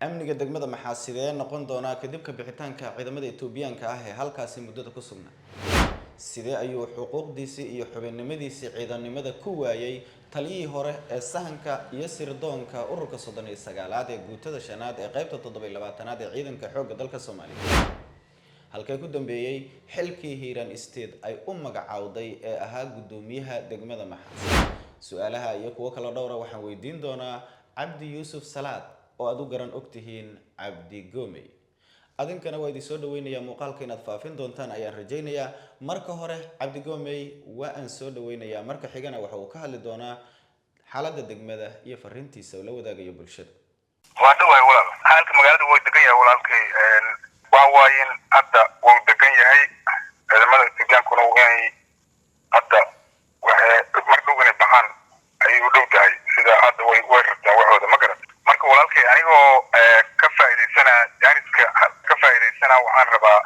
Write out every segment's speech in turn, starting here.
amniga degmada maxaa sidee noqon doonaa kadib ka bixitaanka ciidamada Itoobiyaanka ah ee halkaasi muddada ku sugnaa sidee ayuu xuquuqdiisii iyo xubinnimadiisii ciidanimada ku waayay taliyihii hore ee sahanka iyo sirdoonka ururka 39aad ee guutada shanaad ee qaybta 27aad ee ciidanka xoogga dalka Soomaaliya halkay ku dambeeyay xilkii Hiiraan State ay u magacaawday ee ahaa gudoomiyaha degmada maxaa su'aalaha iyo kuwa kala dhowr ah waxaan weydiin doonaa Cabdi Yuusuf Salaad oo aad u garan ogtihiin Cabdi Goomey adinkana waa idin soo dhaweynayaa muuqaalka inaad faafin doontaan ayaan rajaynayaa marka hore Cabdi Goomey waa aan soo dhaweynayaa marka xigana waxa uu ka hadli doonaa xaaladda degmada iyo fariintiisa oo la wadaagayo bulshada waa dhawaay walaal halka magaalada way degan yahay walaalkay waa waayeen hadda wuu degan yahay ciidamada Itoobiyaanku way hadda waxay markuu inay baxaan ay u dhow tahay sida hadda way rabtaa waxooda ma garan marka walaalkay anigoo ka faa'iideysana jaaniska ka faa'iideysana waxaan rabaa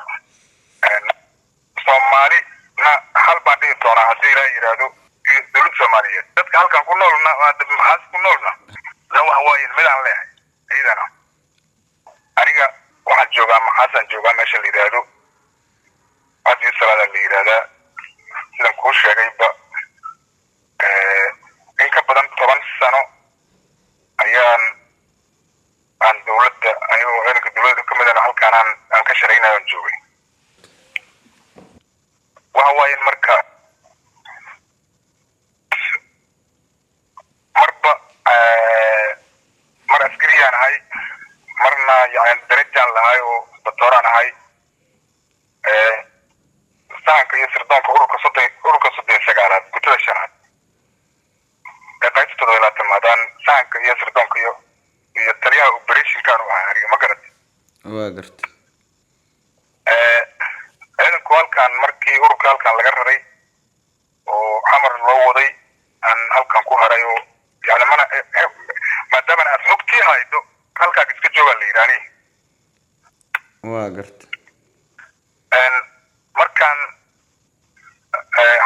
Soomaali hal baan dhihi doonaa haddii la yiraahdo dowladda Soomaaliyeed dadka halkan ku noolna maxaas ku noolna wax waayeen mid aan leeyahay ciidana aniga waxaan joogaa maxaasan joogaa meesha la yiraahdo Cabdi Salaad la yiraahdaa sidaan ku sheegayba in ka badan 10 sano ayaan dowladda ayuu ciidanka dowladda ka mid ah halkaan aan ka shaqeynayo joogay waxa waayeen marka marba mar askariyaan ahay marna yani darajaan lahay oo doctoraan ahay sahanka iyo sirdoonka ururka 39aad guutada shanaad ee qaybta 27aad sahanka iyo sirdoonka iyo taliyaha operationkan u ahaa aniga ma garatay waa gartay ciidanku halkaan markii ururka halkaan laga raray oo xamar loo waday aan halkaan ku haray oo yani mana maadaama aad xogtii haydo halkaan iska joogaa la yiraahday waa gartay markaan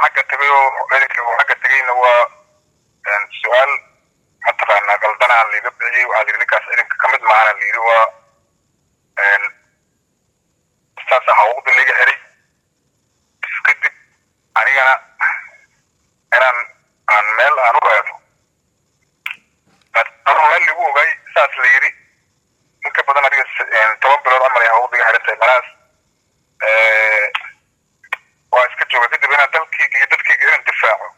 xagga tagay oo ciidanka xagga tagayna waa su'aal mataqaanaa qaldanaa liiga bixiyay waxaa la yidhi ninkaas ciidanka ka mid maahana la yidhi waa saas xuquuqda laga helay kadib anigana aan meel aan u raado meel lagu ogay saas la yidhi inka badan adiga 10 bilood amal ay xuquuqdiga xidhantay malaas waa iska jooga kadib inaan dalkayga iyo dadkayga inaan difaaco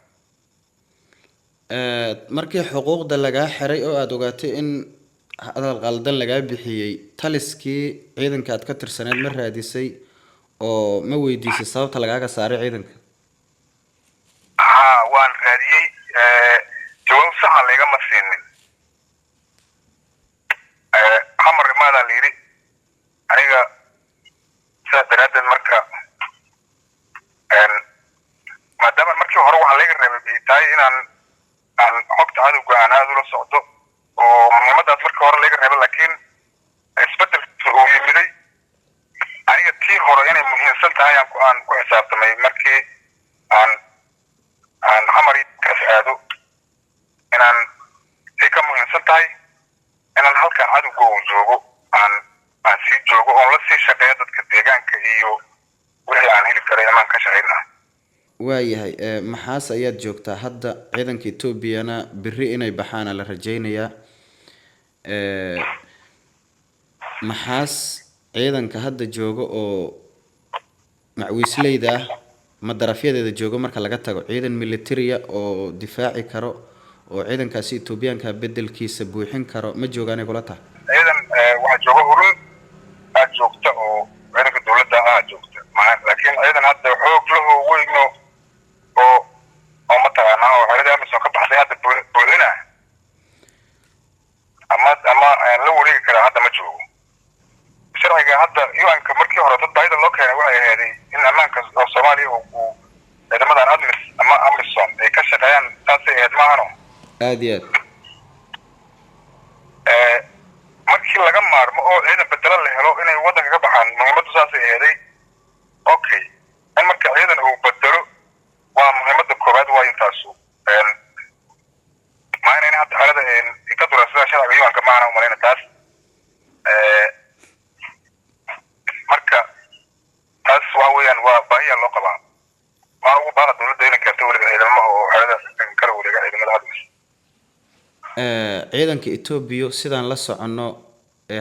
markii xuquuqda lagaa xiray oo aad ogaatay in hadal qaldan lagaa bixiyay taliskii ciidanka aad ka tirsaneed ma raadisay oo ma weydiisay sababta lagaaga saaray ciidanka waan raadiyay jawaab sax ah laga ma siinin xamar imaada la yidhi aniga sidaa daraaddeed marka maadaama markii hore waxaa laga reebay tahay inaan xogta cadowga aan aad ula socdo oo muhiimadaas markii hore laga reebay laakiin isbedelka uu yimiday aniga tii hore inay muhiimsan tahay aan ku xisaabtamay markii aan xamar kaas aado inaan ay ka muhiimsan tahay inaan halkaan cadowga uu joogo aan sii joogo oon la sii shaqeeyo dadka deegaanka iyo wixii aan heli karay inaan ka shaqeynahay waayahay maxaas ayaad joogtaa hadda ciidanka Etoobiyana biri inay baxaan la rajaynayaa maxaas ciidanka hadda jooga oo macwiisleyda madarafyadeeda jooga marka laga tago ciidan military oo difaaci karo oo ciidankaasi Etoobiyaanka bedelkiisa buuxin karo ma joogaan kula tahay ciidan waxa jooga urun aad joogta oo ciidanka dowladda ah joogta laakiin ciidan hadda xoog leh oo weyno oo mataqaanaa oo xeelada amisom ka baxday hadda buuxina ama la wareegi karaa hadda ma joogo sharciga hadda UN-ka markii hore dad bayda loo keenay waxay ahayd in ammaanka Soomaaliya uu ciidamadan ama amisom ay ka shaqeeyaan taasay ahayd maahano aad iyo aad markii laga maarmo oo ciidan bedelo la helo inay waddanka ka baxaan muhiimaddu saasay ahayd okay in marka ciidan uu bedelo waa muhiimadda koowaad waa intaasu maana in hadda xaalada ka durasada sharciga UN-ka maana u malayna taas baahiya loo qabaa waa ugu baaqa dawladda inay keento weliba ciidamada oo xerada kala wareega ciidamada hadda ciidanka Itoobiya sidaan la socono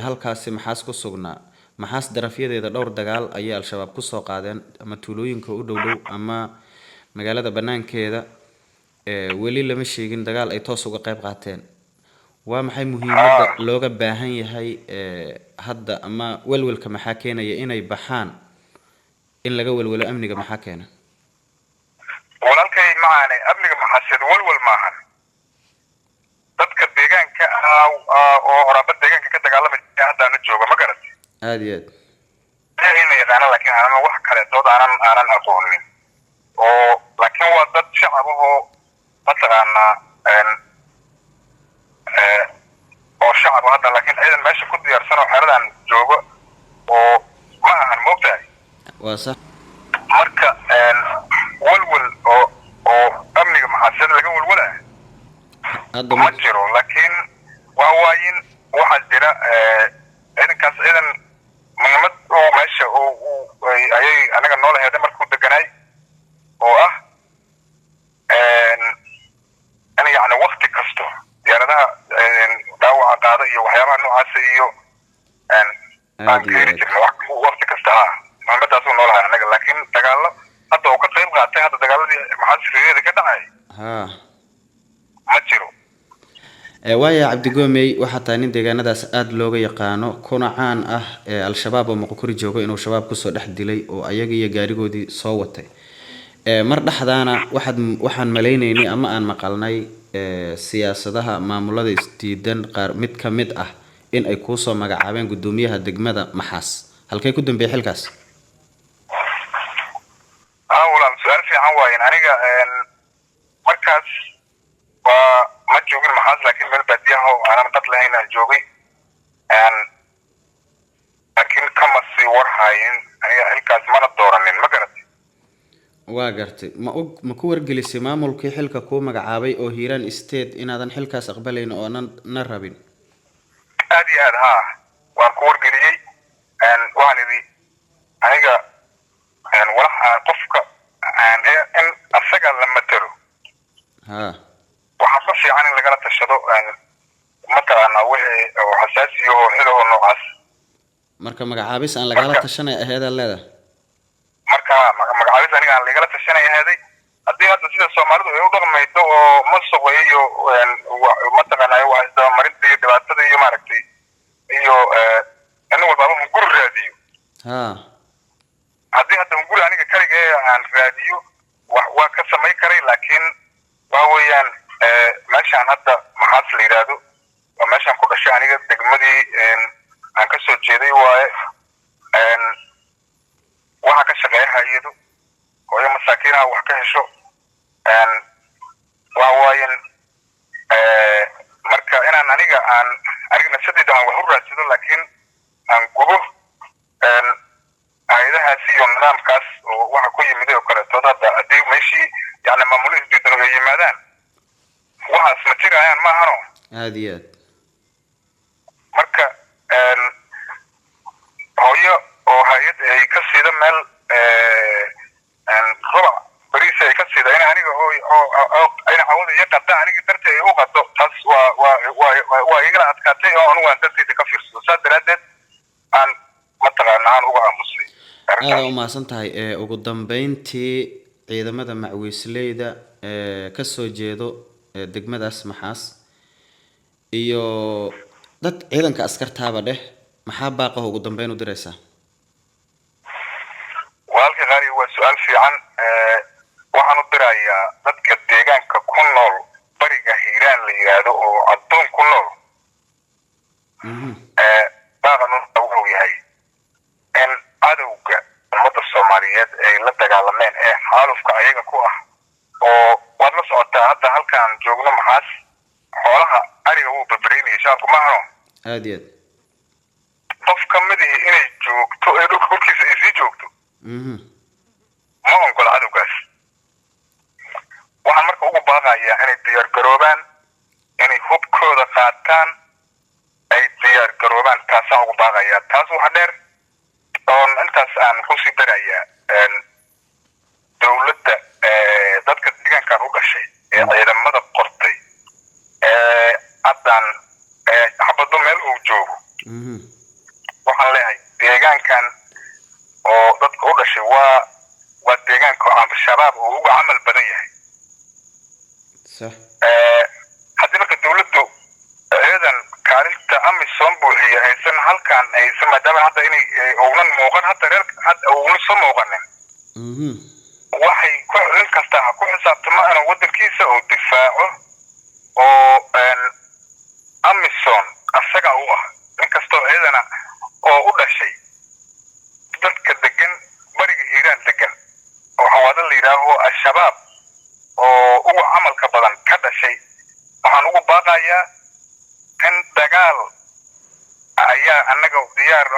halkaasi maxaas ku sugnaa maxaas darafyadeeda dhowr dagaal ayay al-shabaab ku soo qaadeen ama tuulooyinka u dhow ama magaalada banaankeeda weli lama sheegin dagaal ay toos uga qayb qaateen waa maxay muhiimadda looga baahan yahay hadda ama walwalka maxaa keenaya inay baxaan in laga walwalo amniga maxaa keena walaalkay macaane amniga maxaasad walwal maahan dadka deegaanka oo horaba deegaanka ka dagaalamay hadda aan joogo ma garan aad iyo aad inay yaqaan laakiin aan wax kale dood aanan aqoonin oo laakiin waa dad shacab oo mataqaana oo shacab hadda laakiin ciidan meesha ku diyaarsan oo xeradan joogo oo ma ahan moogtahay waa sax marka walwal oo amniga maxaasad laga walwalaa hadda ma jiro laakiin waa waayin waxa jira ciidankaas ciidan muhiimad oo meesha ayay anaga noolaheeda markuu deganay oo ah ani yani waqti kasto diyaaradaha dhaawaca qaada iyo waxyaabaha noocaas iyo aan keeni jirna waqti kasta muhiimadaas uu noolahay anaga laakiin dagaalo hadda uu ka qayb qaatay hadda dagaaladii maxaasiriyeeda ka dhacay ma jiro waaya Cabdi Goomey waxa taa nin deegaanadaas aad looga yaqaano kuna caan ah al-shabaab oo Moqokuri joogo inuu shabaab ku soo dhex dilay oo ayaga iyo gaarigoodii soo watay mar dhaxdaana waxaan maleynaynay ama aan maqalnay siyaasadaha maamulada isdiidan qaar mid ka mid ah in ay ku soo magacaabeen gudoomiyaha degmada Maxaas halkay ku dambeeyay xilkaas walaal su'aal fiican waayin aniga markaas waa ma joogin Maxaas laakiin meel baadiyaha oo aanan qad lahayn aan joogay laakiin kama sii warhayn aniga xilkaas mana dooranin ma garatay waa gartay ma ku wargelisay maamulkii xilka ku magacaabay oo Hiiraan State inaadan xilkaas aqbalayn oo na rabin aad iyo aad waan ku wargeliyay waxaan idhi aniga walaxa qofka in asaga la matalo waxaa ka fiican in lagala tashado mataqaana wixii oo xasaasiyo oo xilahoo noocaas marka magacaabis aan lagala tashanay aheeda leedahay marka magacaabis aniga aan lagala tashanay aheeday haddii hadda sida Soomaalidu ay u dhaqmaydo oo masuqayo mataqaana wax isdabamarinta iyo dhibaatada iyo maaragtay iyo in walba guri raadiyo haddii hadda guri aniga kaliya aan raadiyo waa ka samay karay laakiin waa weeyaan meeshaan hadda Maxaas la yiraahdo waa meeshaan ku dhashay aniga degmadii aan ka soo jeeday waaye waxa ka shaqeeya hay'ado oo masaakiinaha wax ka hesho waa waayan marka inaan aniga nafsadeyda aan wax u raadsado laakiin aan gubo hay'adahaas iyo nidaamkaas oo waxa ku yimid oo kale hadda haddii meeshii yani maamul isdiidan oo yimaadaan waxaas ma jirayaan ma ahano aad iyo aad marka hooyo oo hay'ad ay ka sida meel rubac bariis ay ka sida in aniga oo ayna cawada iyo qada aniga dartay ay u qado taas waa igala adkaatay oo anigu aan dartayda ka fiirsado saa daraadeed aan mataqaana aan uga aamusay aad u maasan tahay ugu dambeyntii ciidamada macwiisleyda ka soo jeedo degmadaas Maxaas iyo dad ciidanka askartaaba dheh maxaa baaqo ugu dambeyn u diraysaa walaalkay qaari waa su'aal fiican waxaan u dirayaa dadka deegaanka ku nool bariga Hiiraan la yiraahdo oo adoon ku nool baaqan uu yahay in cadowga ummadda Soomaaliyeed ay la dagaalameen xaalufka ayaga ku ah oo waad la socotaa hadda halkaan joogno Maxaas xoolaha ariga uu babareynaya shacabku ma ahno aad iyo qof ka mid ah inay joogto ee dhulkiisa ay sii joogto ma ogola cadowgaas waxaan marka ugu baaqayaa inay diyaar garoobaan inay hubkooda qaataan ay diyaar garoobaan taasaan ugu baaqayaa taas waxa dheer oo intaas aan ku sii darayaa ciidamada qortay haddaan xabado meel uu joogo waxaan leeyahay deegaankan oo dadka u dhashay waa deegaanka shabaab uu uga camal badan yahay haddii marka dawladdu ciidan kaalinta amisom buuxiya aysan halkan aysan maadaama hadda inay ownan muuqan hadda owna soo muuqanin waxay nin kasta ha ku xisaabtama inuu waddankiisa uu difaaco oo amisom asaga u ah inkastoo ciidana oo u dhashay dadka degan bariga hiiraan degan oo xawaado la yidhaaho al-shabaab oo ugu camalka badan ka dhashay waxaan ugu baaqayaa in dagaal ayaa annaga u diyaar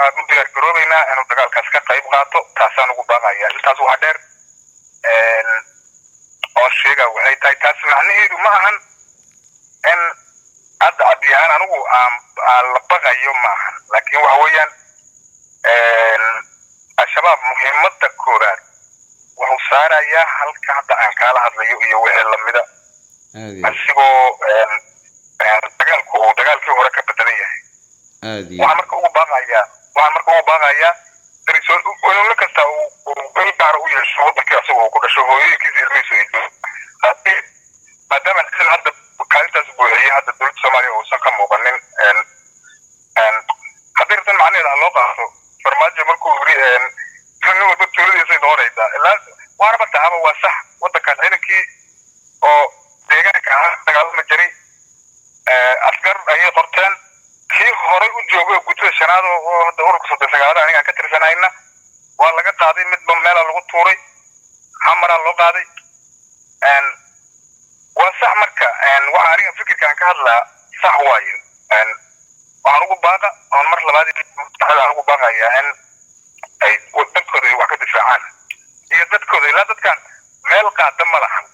garoobaynaa inuu dagaalkaas ka qayb qaato taasaan ugu baaqayaa intaas waxa dheer oo sheega waxay tahay taas macnaheedu ma ahan in hadda caddiyahaan anigu aan la baqayo ma ahan laakiin waxa weeyaan al-shabaab muhiimadda koowaad wuxuu saarayaa halka hadda aan kaala hadlayo iyo wixii lamida asigoo dagaalku uu dagaalkii hore ka bedelan yahay waxaan marka ugu baaqayaa nin kasta uu il gaara u yeesho waddankii asagoo ku dhasho hooyooyinkiisa ilmihiisu ay joogo maadaama ciidan hadda kaalintaas buuxiyey hadda dowladda soomaaliya uusan ka muuqanin haddii rabtan macnaheeda ha loo qaato farmaajo markuu yiri nin walba tuuladiisay noqonaysaa ilaa waaraba tahaba waa sax waddankan ciidankii oo deegaanka ahaa dagaalama jiray asgar ayay qorteen kii horey u joogay oo guddida shanaad oo hadda ururka 39 aniga ka tirsanayna waa laga qaaday midba meela lagu tuuray xamara loo qaaday waa sax marka waxa aniga fikirkan ka hadlaa sax waaye waxaan ugu baaqa oon mar labaad ugu baaqayaa in ay wadankooda wax ka difaacaan iyo dadkooda ilaa dadkan meel qaada ma lahan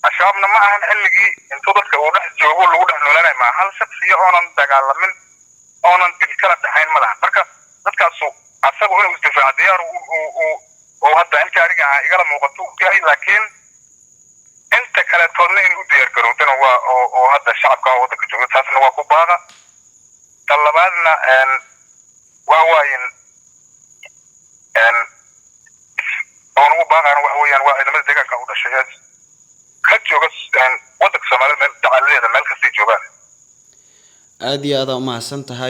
ashaabna ma ahan xilligii intuu dadka uu dhex joogo lagu dhex noolaanay ma hal shakhsiya oonan dagaalamin oonan dil kala dhaxayn ma lahan marka dadkaasu asagu inuu isdifaaco diyaar oo hadda inta aniga igala muuqato yahay laakiin inta kale toodna inay u diyaar garowdana waa oo hadda shacabka waddanka jooga taasna waa ku baaqa talabaadna waa waayin oon ugu baaqaana waxa weeyaan waa ciidamada deegaanka u dhashay ka jooga waddanka Soomaaliya meel dacaladeeda meel kasta joogaan aad iyo aad u mahadsan tahay